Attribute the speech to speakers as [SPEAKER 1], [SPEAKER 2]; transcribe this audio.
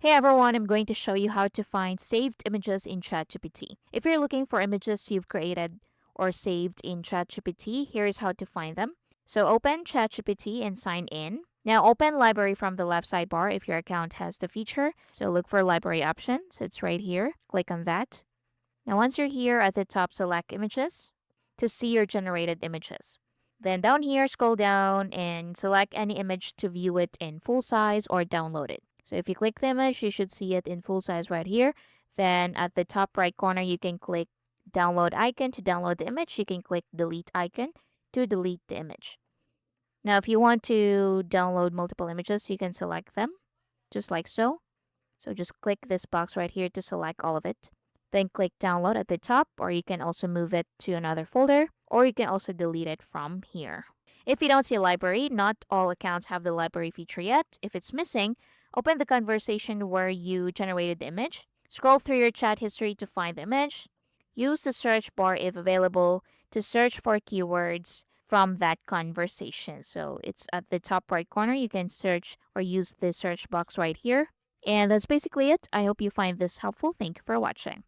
[SPEAKER 1] Hey everyone, I'm going to show you how to find saved images in ChatGPT. If you're looking for images you've created or saved in ChatGPT, here's how to find them. So open ChatGPT and sign in. Now open library from the left sidebar if your account has the feature. So look for library option. So it's right here. Click on that. Now once you're here at the top, select images to see your generated images. Then down here, scroll down and select any image to view it in full size or download it. So if you click the image, you should see it in full size right here. Then at the top right corner, you can click download icon to download the image. You can click delete icon to delete the image. Now, if you want to download multiple images, you can select them just like so. So just click this box right here to select all of it. Then click download at the top, or you can also move it to another folder, or you can also delete it from here. If you don't see a library, not all accounts have the library feature yet. If it's missing, open the conversation where you generated the image. Scroll through your chat history to find the image. Use the search bar if available to search for keywords from that conversation. So it's at the top right corner. You can search or use the search box right here. And that's basically it. I hope you find this helpful. Thank you for watching.